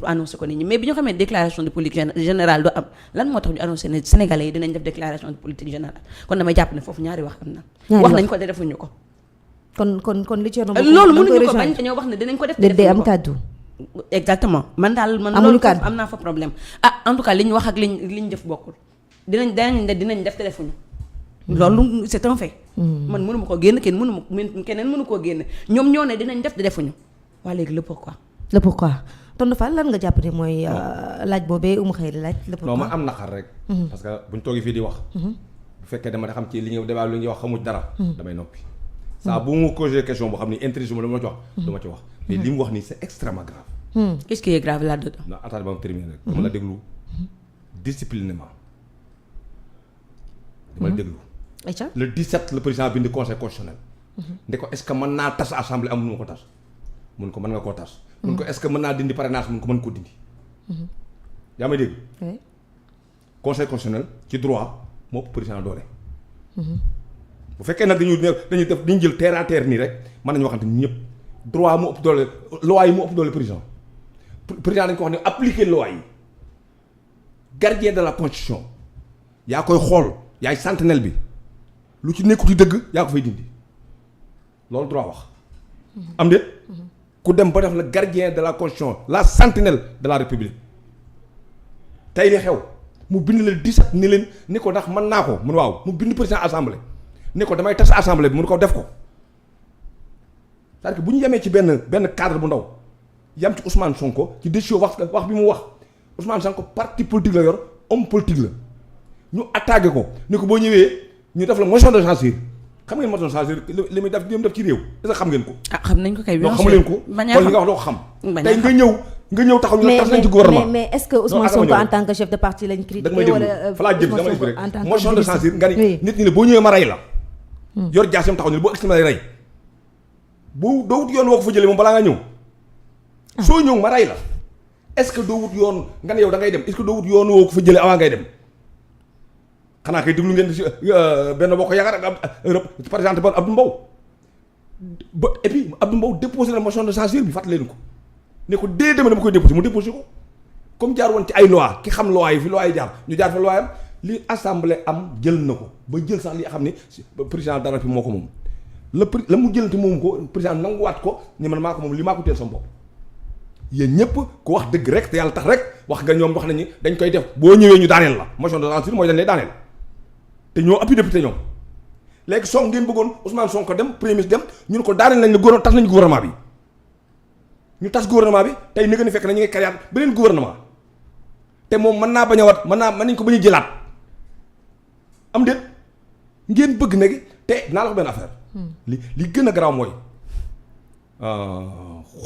pour annoncer ko nit ñi mais bi ñu xamee déclaration de politique générale du am lan moo tax ñu annoncé ne Sénégalais yi dinañ def déclaration de politique générale kon damay jàpp ne foofu ñaari wax am na. wax nañ ko de defuñu ko. kon li ci loolu mënuñu ko bañ dañoo wax ne dinañ ko def. day am kàddu. exactement man loolu am naa fa problème en tout cas li ñu wax ak liñ def bokkul dinañ def te defuñu. loolu c'est un fait. man mënuma ko génn keneen mënu koo génn ñoom ñoo ne dinañ def te defuñu waa léegi le pourquoi. tonton Fall lan nga jàpp ne mooy laaj boobee Oumou Khayri laaj. le pourquoi non ma am naqar rek. parce que buñ toogee fii di wax. bu fekkee dama xam ci li nga wax xamuñ dara. damay noppi. saa bu mu posé question boo xam ni intéressé ma dama ci wax. dama ci wax mais li mu wax nii c'est extrêmement grave. qu'est-ce qui est grave là-dedans. non attends ba mu terminer rek. dama la déglu disciplinément. dama la déglu. le 17 le président bind conseil constitutionnel. ne ko est-ce que mën naa tas assemblée amul ma ko tas. mun ko mën nga koo tas. mun ko est-ce que mën naa dindi parrainage mun ko mën koo dindi. yaa may dégg. conseil constitutionnel ci droit moo ëpp président doole. bu fekkee nag dañuy jël terre à terre nii rek mën nañu waxante ñëpp droit moo ëpp doole loi yi moo ëpp doole président. président dañ ko wax ne appliquer loi yi gardien de la constitution yaa koy xool yaay sentinelle bi lu ci nekkuti dëgg yaa ko fay dindi loolu droit wax. am déet ku dem ba def la gardien de la constitution la sentinelle de la république tey li xew mu bind leen 17 ni leen ni ko ndax mën naa ko mun waaw mu bind président assemblée ni ko damay tas assemblée bi mun ko def ko c'est-à-dire que bu ñu yemee ci benn cadre bu ndaw yam ci Ousmane Sonko ci décision wax bi mu wax Ousmane Sonko parti politique la yor homme politique la ñu attaqué ko ni ko boo ñëwee ñu def la motion de censure xam ngeen motion de censure li muy def ci réew est-ce que xam ngeen ko. xam nañ ko kay. non xamu leen ko kon li nga wax doo ko xam. tey nga ñëw taxaw ñu tas nañ ci gouvernement. mais est-ce que Ousmane Sonko en tant que chef de parti lañ critiqué wala. fa laa jëm dama expliqué rek motion de censure nga ni nit ñi ne boo ñëwee ma rey la. yor jaasam taxaw ñu boo expliqué lay rey bu doo wut yoon woo ko fa jëlee moom balaa nga ñëw. soo ñëw ma rey la est-ce que doo wut yoon nga ne yow da ngay dem est-ce que doo wut yoon woo ko fa jëlee avant ngay dem xanaa kay déglu ngeen si benn boo ko yaakaar ak par exemple Abdou Mbow ba et puis Abdou Mbow déposé la motion de censure bi fàttali leen ko ne ko dès demain dama koy déposé mu déposé ko comme jaar woon ci ay loi ki xam loi yi fi loi yi jaar ñu jaar fa loi am li assemblée am jël na ko ba jël sax li xam ni président dara fi moo ko moom la mu jëlante moom ko président nanguwaat ko ni man maa ko moom li maa ko teel sama bopp yéen ñëpp ku wax dëgg rek te yàlla tax rek wax nga ñoom wax nañu dañ koy def boo ñëwee ñu daaneel la motion de censure mooy dañ lay daaneel te ñoo ëppi député ñoom léegi Sonko ngeen bëggoon Ousmane Sonko dem premier ministre dem ñu ne ko daaneel nañ ne tas nañu gouvernement bi ñu tas gouvernement bi tey ni nga ni fekk na ñu ngi créer beneen gouvernement te moom mën naa bañ a wat mën nañ ko bañ a jëlaat am déet ngeen bëgg nag te naa la ko benn affaire li gën a garaaw mooy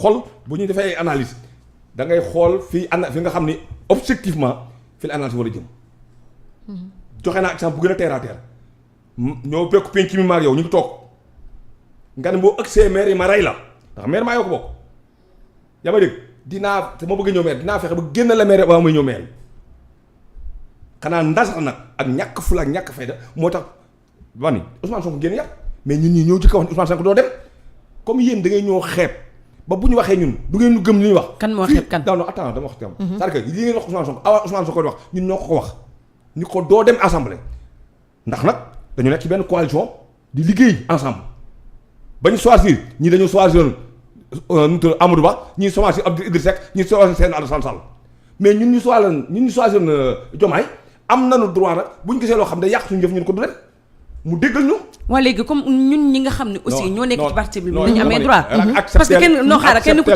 xool bu ñu defee ay analyse da ngay xool fi nga xam ni objectivement fi la analyse war a jëm joxe naa exemple bu gën a terre à terre ñoo bekk penc mi maag yow ñu ngi toog nga ne boo ëgsee maire yi ma rey la ndax maire maa yoo ko bokk yaa ma dégg dinaa te ma bëgg ñëw maire dinaa fexe ba génn la maire waaw muy ñëw maire xanaa ndasax nag ak ñàkk fula ak ñàkk fayda moo tax ba ni Ousmane Sonko génn yàq mais ñun ñi ñëw ci kaw wax ni Ousmane Sonko doo dem comme yéen da ngay ñoo xeeb ba bu ñu waxee ñun du ngeen ñu gëm li ñuy wax. kan moo xeeb kan non attends dama wax ci am. c'est-à-dire que li ngeen wax Ousmane Sonko Ousmane Sonko di wax ñun ñoo ko wax ni ko doo dem assemblée ndax nag dañu nekk ci benn coalition di liggéey ensemble ba ñu choisir ñii dañu choisir Amadou Ba ñii choisir Abdou Idrissa Seck ñii choisir Thierno Alassane Sall mais ñun ñu choisir Diomaye am nañu droit nag bu ñu gisee loo xam ne yàq suñu jëf ñun ko du dem mu déggal ñu. waa léegi comme ñun ñi nga xam ne aussi ñoo nekk ci parti bi dañu amee droit parce que kenn ku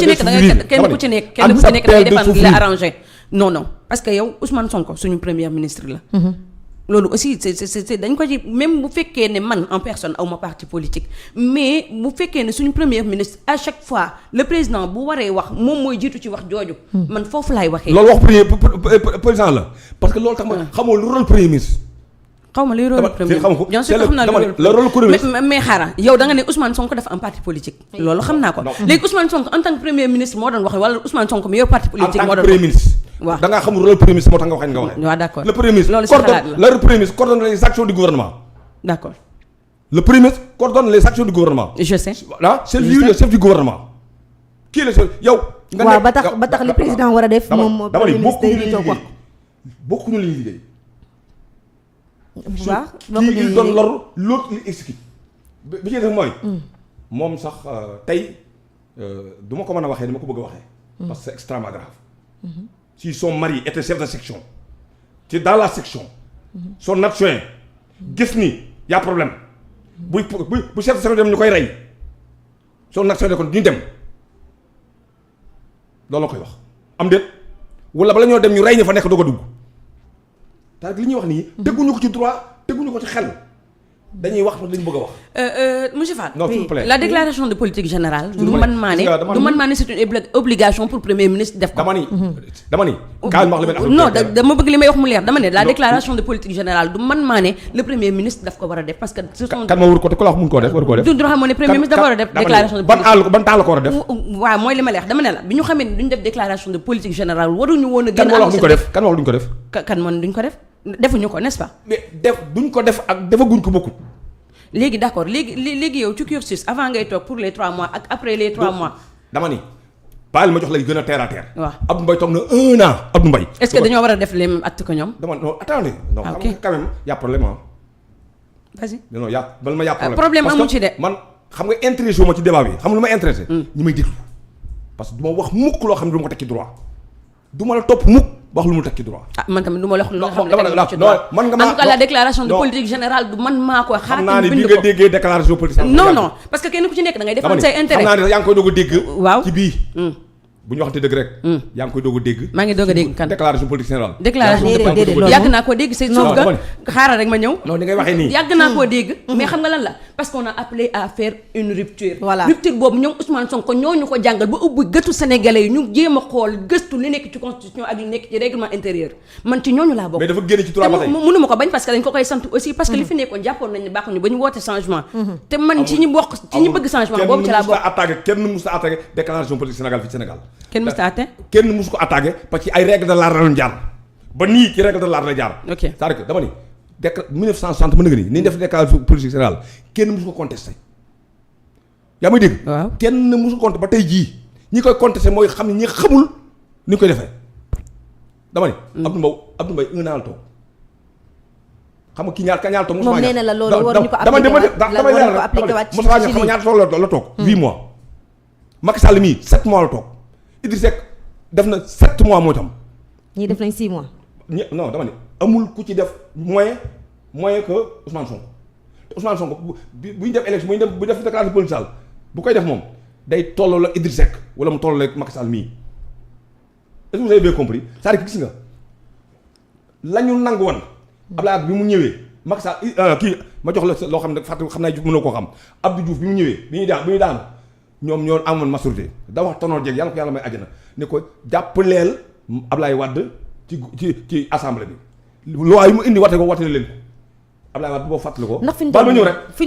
ci nekk da ngay défendre li la arrangé non parce que yow Ousmane Sonko suñu premier ministre la loolu aussi c'est dañ ko ci même bu fekkee ne man en personne aw ma parti politique mais bu fekkee ne suñu premier ministre à chaque fois le président bu waree wax moom mooy jiitu ci wax jooju man foofu laay waxee loolu wax premier président la parce que loolu tax ma xamoo lu rôle premier ministre xaw ma luy rôle premier bien sûr xam naa le rôle premier mais xaaral yow da nga ne Ousmane Sonko dafa am parti politique loolu xam naa ko léegi Ousmane Sonko en tant que premier ministre moo doon wax wala Ousmane Sonko mi yow parti politique moo doon premier ministre waaw da ngaa xamul rôle premier ministre moo tax nga waxee nga waxee waaw d'accord le premier ministre loolu si xalaat la le premier ministre coordonne les actions du gouvernement d'accord le premier ministre coordonne les actions du gouvernement je sais ah c'est lui le chef du gouvernement kii la yow waaw ba tax li président war a def moom premier ministre yi toog wax bokkuñu li ñuy liggéey bu baax kii doon lor l'autre li exécute bi ci def mooy moom sax tey du ma ko mën a waxee ni ma ko bëgg a waxee parce que c'est extrêmement grave si son mari était chef de section ci dans la section son adjoint gis ni y a problème bu chef de section dem ñu koy rey son adjoint ne kon duñu dem loolu la koy wax am déet wala bala ñoo dem ñu rey ñu fa nekk doog a dugg c'est-à-dire li ñuy wax nii teguñu ko ci droit teguñu ko ci xel dañuy wax li ñu bëgg a wax. Monsieur Fall. non s'il vous plaît. La déclaration de politique générale. du man maa ne c'est une obligation pour premier ministre def ko. dama ni. kaay ma wax la benn non dama bëgg li may wax mu leer dama ne la déclaration de politique générale du man maa ne le premier ministre daf ko war a def parce que. kan ma war ko te ku la wax mun koo def war koo def. du xam ne premier ministre dafa war a def. déclaration de politique ban temps la ko war a def. waaw mooy li ma leer dama ne la bi ñu xamee ne duñ def déclaration de politique générale waruñu woon a. kan moo wax duñ ko def kan moo wax duñ ko def. kan man duñ ko def defuñu ko n'est-ce pas. mais duñ ko def ak defaguñ ko bokkul. léegi d'accord léegi yow ci cursus avant ngay toog pour les 3 mois ak après les 3 mois. dama ni baal ma jox lay gën a terre à terre. waaw Abdou Mbaye toog na 1 an Abdou Mbaye. est-ce que dañoo war a def les mêmes actes que ñoom. dama non attendez. non ok xam nga quand même y a problème ah. vas-y. non y a bal ma y a problème. problème amu ci de. man xam nga intéressé wu ma ci débat bi xam nga lu ma intéressé. ñi may déglu parce que du ma wax mukk loo xam ne du ma ko teg ci droit du ma la topp mukk wax lu mu teg ci droit. ah man tamit du ma la wax lu nga xam ne dama ci droit man nga ma en tout cas la déclaration de politique générale du man maa ko xaatim xam naa ne bi bind nga ko déggee déclaration politique non parce que kenn ku ci nekk da ngay défendre say intérêt. xam naa ne yaa ngi koy doog a dégg. waaw ci bii. bu ñu waxante dëgg rek. yaa ngi koy doog a dégg. maa ngi doog a dégg kan déclaration politique générale. déclaration de politique yàgg naa koo dégg c'est sauf que xaaral rek ma ñëw. non ni ngay waxee nii. yàgg naa koo dégg. mais xam nga lan la parce qu'on a appelé à faire une rupture. Voilà. rupture boobu ñoom Ousmane Sonko ñooñu ko jàngal ba ubbi gëtu sénégalais yi ñu jéem a xool gëstu li nekk ci constitution ak li nekk ci règlement intérieur man ci ñooñu laa bokk. mais dafa génn ci droit ba tey mënu ma ko bañ parce que dañ ko koy sant aussi parce que li fi nekkoon jàppoon nañ ne baaxuñu ba ñu woote changement. te man ci ñi bokk ci ñi bëgg changement boobu ci laa bokk. kenn musu attaqué déclaration politique Sénégal fii Sénégal. kenn musu attaqué. kenn musu ko attaqué parce que ay règles de l'art la doon jaar ba nii ci règle de l'art la jaar. ok c'est-à-dire que dama ni 1960 mën nga ni ni def déclaration politique générale kenn musu ko contesté yaa may dégg. waaw kenn musu ko contesté ba tey jii ñi koy contesté mooy xam ne ñi xamul ni ñu koy defee dama ni. Abdou Mbaye 1 an la toog xam nga ki ñaar toog. moom nee na la loolu waruñu ko appliqué waat Moussa xam nga ñaar toog la toog. 8 mois Macky Sall mii 7 mois la toog Idrissa Seck def na 7 mois moo tam. ñii def nañ 6 mois. non dama ne amul ku ci def moyen que Ousmane Sonko te Ousmane Sonko bu ñu def élection bu ñu def déclaration politique bu koy def moom day tolloo la Idrissa Seck wala mu tolloo la Macky Sall mii est-ce que vous avez bien compris c'est-à-dire que gis nga la ñu nangu woon. Abdoulaye Wade bi mu ñëwee Macky Sall kii ma jox la loo xam ne fàtte xam naa mënoo koo xam Abdou Diouf bi mu ñëwee bi ñuy daan ñoom ñoo amoon majorité da wax Tanor Dieng yàlla ko yàlla may àjjana ne ko jàppaleel Abdoulaye Wade ci assemblée bi loi yi mu indi wate leen ko Abdoulaye Wade boo fàttali ko. ndax fi ñu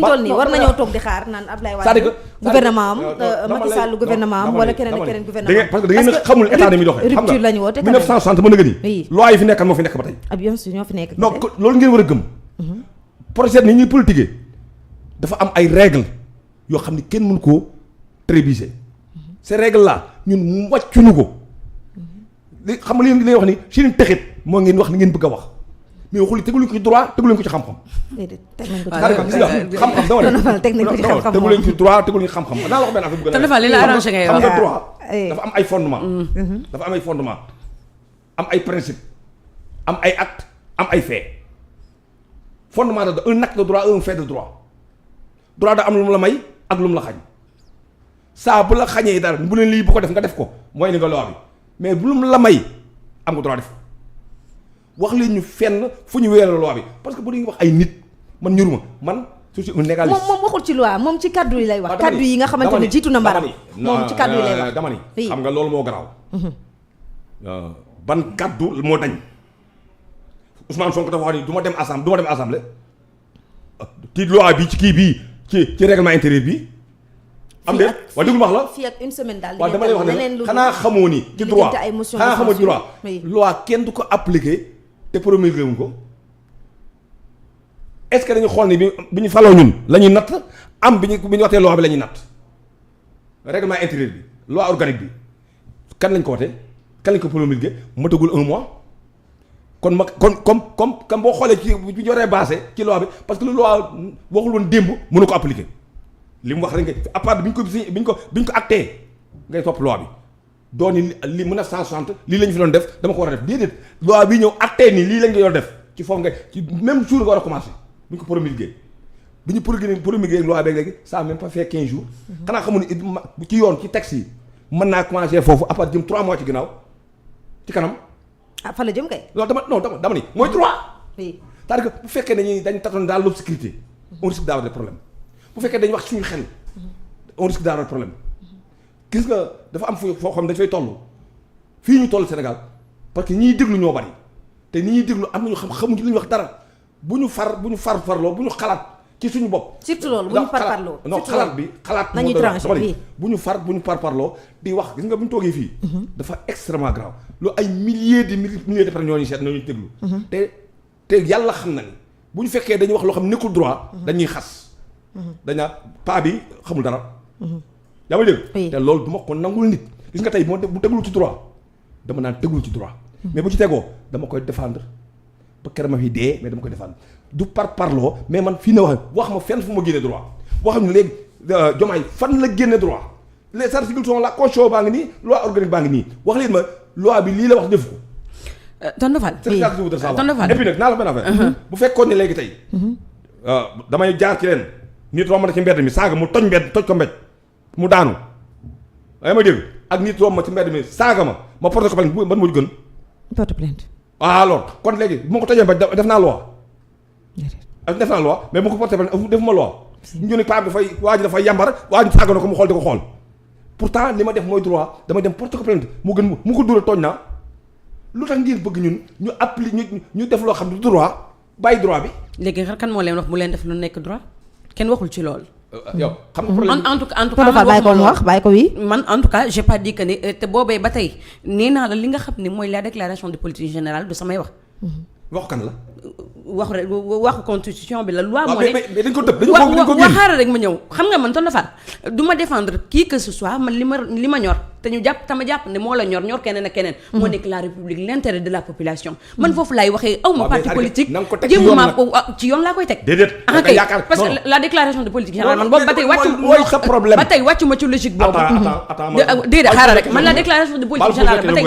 toll nii war nañoo toog di xaar naan Abdoulaye Wade gouvernement am Macky Sall gouvernement am wala keneen gouvernement parce que da ngeen xamul état ni muy doxee. xam nga rupture la ñu woote 1960 mën na nga ni loi yi fi nekkan moo fi nekk ba tey. ah bien sûr ñoo fi nekk. non loolu ngeen war a gëm. projet ni ñuy politiquer dafa am ay règles yoo xam ni kenn mënu koo trébucher ces règles là ñun wàccuñu ko li xam nga li ngeen wax ni seen texit moo ngeen wax ni ngeen bëgg a wax mais waxul teguleen ko ci droit teguleen ko ci xam-xam. déedéet teg nañ ko ci xam-xam dama ne teg nañ ko ci xam-xam teguleen ci droit teguleen ci xam-xam naa la wax benn affaire bu gën a. te dafa li la arrangé ngay wax xam nga droit dafa am ay fondement. dafa am ay fondement am ay principe am ay acte am ay fait fondement de un acte de droit un fait de droit droit da am lu mu la may ak lu mu la xañ saa bu la xañee dara bu leen lii bu ko def nga def ko mooy ni nga loi bi mais bu lu mu la may am nga droit def wax leen ñu fenn fu ñu weeree loi bi parce que bu ñuy wax ay nit man ñuruma man je suis un légaliste. moom waxul ci loi moom ci kaddu yi lay wax. kaddu yi nga xamante ne jiitu na mbaram moom ci kaddu yi lay wax dama ni xam nga loolu moo garaaw. ban kaddu moo dañ Ousmane Sonko dafa wax ni du ma dem assemblée ci loi bi ci kii bii ci règlement intérieur bi. am de waaye déglu ma wax la fii ak une semaine daal waaw dama lay wax ne xanaa xamoo ni ci droit xanaa xamoo ci droit loi kenn du ko appliquer te promulgué wuñ ko est-ce que dañu xool ni bi ñu faloo ñun la ñuy natt am bi ñu waxtee loi bi la ñuy natt règlement intérieur bi loi organique bi kan lañ ko wote kan lañ ko promulgué matagul un mois kon ma kon comme boo xoolee ci bu ñu waree basé ci loi bi parce que lu loi waxul woon démb mënu ko appliquer li mu wax rek nga à part bi ñu ko acté ngay topp loi bi doon ni li 1960 lii la ñu fi doon def dama ko war a def déedéet loi bi ñëw acté ni lii lañ ko doon def ci foofu nga ci même jour nga war a commencé bu ñu ko promulgué bi ñu promulgué loi beeg léegi ça même pas fait 15 jours. xanaa xamu ne ci yoon ci texte yi mën naa commencé foofu à part jëm 3 mois ci ginnaaw ci kanam. ah fa la jëm kay. non dama ni mooy 3. oui c'est-à-dire que bu fekkee dañ tatoon dans l'obscurité on risque d'avoir des problèmes bu fekkee dañu wax suñu xel on risque d'avoir des problèmes gis nga dafa am foo xam ne dañ fay toll fii ñu toll Sénégal parce que ñiy déglu ñoo bari te ni ñuy déglu am nañu xamuñu li ñu wax dara bu ñu farloo bu ñu xalaat ci suñu bopp. surtout loolu bu ñu farloo non xalaat nañu tranché bi bu ñu farloo di wax gis nga bu ñu toogee fii. dafa extrêmement grave lu ay milliers de personnes ñoo ñu seet ñoo ñu déglu. te yàlla xam na ni bu ñu fekkee dañuy wax loo xam nekkul droit. dañuy xas. dañaa paa bi xamul dara. yaa ma dégg. te loolu du ma ko nangul nit gis nga tey bu tegul ci droit dama naan tegul ci droit. mais bu ci tegoo dama koy défendre ba keroog ma fi dee mais dama koy défendre du parloo mais man fii na wax ma fenn fu ma génne droit wax ñu léegi Diomaye fan la génne droit les articles sont là constitution baa ngi nii loi organique baa ngi nii wax leen ma loi bi lii la wax def ko. tonton Fall tonton Fall et puis nag naa la benn affaire. bu fekkoon ne léegi tey. damay jaar ci leen nit romb na ci mbedd mi saaga mu toj ko mbedd mu daanu yaa ma dégg ak nit romb ma ci mbedd mi saaga ma porté ko plainte ban moo gën. porte plainte. alors kon léegi bu ma ko tojee ba def naa loi. def naa loi mais bu ma ko porté plainte defuma loi. ñu ne paa bi dafay yambar waa ji saaga na ko mu xool di ko xool pourtant li ma def mooy droit dama dem porté ko plainte mu gën mu ko dóor tooñ naa lu tax ngeen bëgg ñun ñu appliquer ñu def loo xam ne du droit bàyyi droit bi. léegi kan moo leen wax mu leen def lu nekk droit kenn waxul ci loolu. yow xam nga problème en tout cas bàyyi ko wi man en tout cas j'ai pas dit que ni te boobee ba tey nee naa la li nga xam ne mooy la déclaration de politique générale du samay wax. waxu kan la. waxu constitution bi la loi moo ne mais dañ ko tëb dañ ko waxaara rek ma ñëw xam nga man tonton Fall du ma défendre qui que ce soit man li ma ñor te ñu jàpp ne moo la ñor keneen ak keneen moo nekk la république l'intérêt de la population man foofu laay waxee aw ma parti politique jéemuma ci yoon laa koy teg parce que la déclaration de politique générale man boobu ba tey wàccu ma ci logique boobu déedéet xaaral rek man la déclaration de politique générale ba tey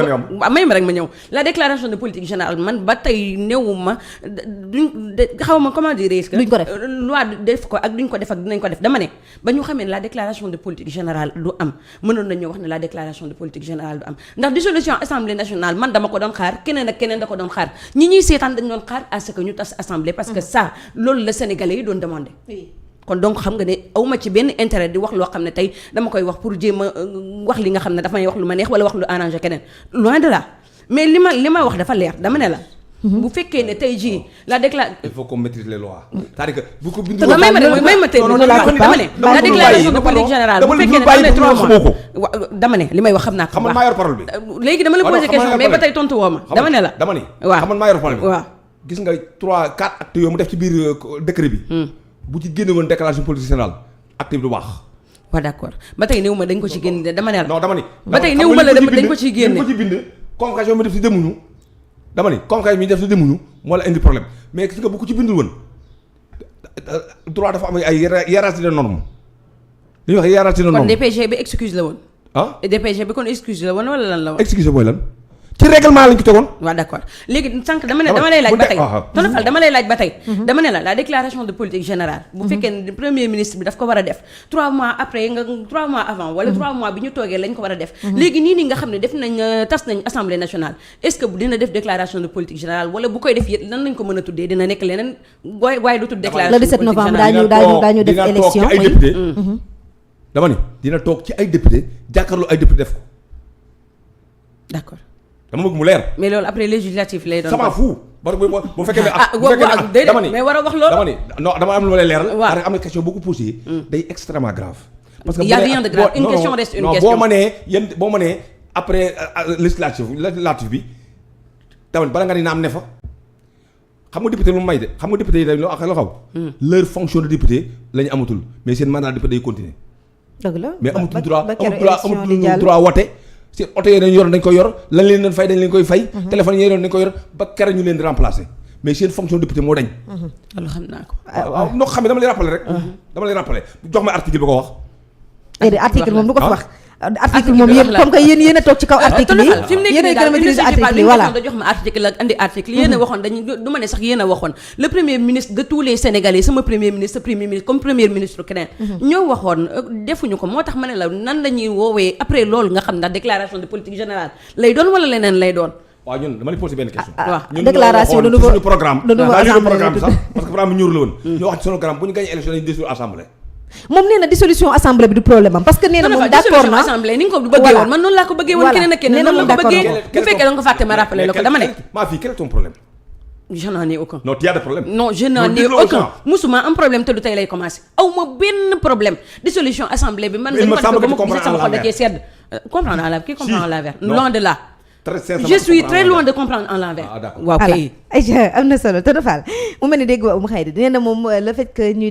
may ma rek ma ñëw la déclaration de politique générale man ba tey néewuma xaw ma comment dire est-ce que duñ ko def loi def ko ak duñ ko def ak dinañ ko def dama ne ba ñu xamee ne la déclaration de politique générale du am mënoon nañu wax ne la déclaration de politique générale du am ndax dissolution assemblée nationale man dama ko doon xaar keneen ak keneen da ko doon xaar ñi ñuy seetaan dañ doon xaar à ce que ñu tas assemblée parce que ça loolu la sénégalais yi doon demandé kon donc xam nga ne awma ci benn intérêt di wax loo xam ne tey dama koy wax pour jéem a wax li nga xam ne dafa may wax lu ma neex wala wax lu arrangé keneen loin de là mais li ma wax dafa leer dama ne la bu fekkee ne tey jii la déclaration. il faut qu'on maîtrise les lois. c'est-à-dire que bu ko bind. may ma tey dama ne la déclaration de politique générale bu fekkee ne am na 3 mois dama ne li may wax xam naa ko. xam man maa yor parole bi. léegi dama la posé question mais ba tey tontu woo ma. dama ne la waaw xam man maa yor parole bi. waaw gis nga 4 actes yooyu mu def ci biir décret bi. bu ci génne woon déclaration politique générale acte bi du baax. waaw d'accord ba tey néew ma dañ ko ci génne dama ne la. non dama ni. ba tey néew ma la dañ ko ciy génne. dañ ko ci bind convocation bi def si demuñu dama ni convocation bi def si demuñu moo la indi problème mais gis nga bu ko ci bindul woon droit dafa am ay hiérarchie de normes li ñuy wax hiérarchie de normes. kon DPG bi excuse la woon. ah DPG bi kon excuse la woon wala lan la woon. excuse mooy lan ci règlement lañ ko tegoon. waaw d'accord léegi sànq dama lay laaj ba tey tonton Fall dama lay laaj ba tey dama ne la déclaration de politique générale bu fekkee ne premier ministre bi daf ko war a def 3 mois après nga 3 mois avant wala 3 mois bi ñu toogee lañ ko war a def léegi nii nga xam ne def nañ tas nañ assemblée nationale est-ce que dina def déclaration de politique générale wala bu koy def yéen lan lañ ko mën a tuddee dina nekk leneen waaye du tudd déclaration le 17 novembre daañu def élection dama ni dina toog ci ay député jàkkaarloo ay député def ko d'accord dama bëgg mu leer. mais loolu après législatif lay doon. sama fu bu fekkee ne dama ni mais war a wax loolu. dama ni non dama am lu ma lay leeral. waaw am na question boo ko posé. day extrêmement grave. parce que y a rien de grave une question reste une question. boo ma nee après législatif bi tamit bala nga ni naam ne fa xam nga député lu may de xam nga député yi dañ loo xaw. leur fonction de député la ñu amatul mais seen mandat député day continuer. dëgg la mais amatul droit wote seen oto yi dañ yor dañ koy yor lan leen doon fay dañ leen koy fay téléphone yi dañ koy yor ba kere ñu leen di remplacer mais seen fonction député moo dañ loolu xam naa ko waaw noo ko xam ne dama lay rappeler rek dama lay rappeler jox ma article bi ko wax article moom du ko fi wax article moom yéen comme que yéen a toog ci kaw article yi fi mu nekk nii daal article yi voilà da jox ma article ak andi article yéen a waxoon dañu du ma ne sax yéen a waxoon le premier ministre de tous les Sénégalais sama premier ministre comme premier ministre keneen ñoo waxoon defuñu ko moo tax ma ne la nan la ñuy woowee après loolu nga xam ndax déclaration de politique générale lay doon wala leneen lay doon waaw ñun dama lay poser benn question waaw déclaration de nouveau suñu programme de nouveau programme sax parce que programme bi ñuur la woon ñu wax ci suñu programme bu ñu gagné élection dañu dissoudre assemblée moom nee na dissolution assemblée bi du problème am parce que nee na moom d'accord na assemblée ni nga ko bëggee woon man noonu laa ko bëggee woon keneen ak keneen noonu la ko bëggee bu fekkee da nga ko fàtte ma rappelé la ko dama ne maa fii quel est ton problème je n'en ai aucun non tu as des problèmes non je n'en ai aucun musuma am problème te du tey lay commencé aw ma benn problème dissolution assemblée bi man dañ ko def ba ma ko gisee sama xol da cee sedd comprendre en l'envers qui comprend en l'envers loin de là je suis très loin de comprendre en l'envers waaw kay ay am na solo te dafal mu mel ni dégg mu xëy di nee na moom le fait que ñuy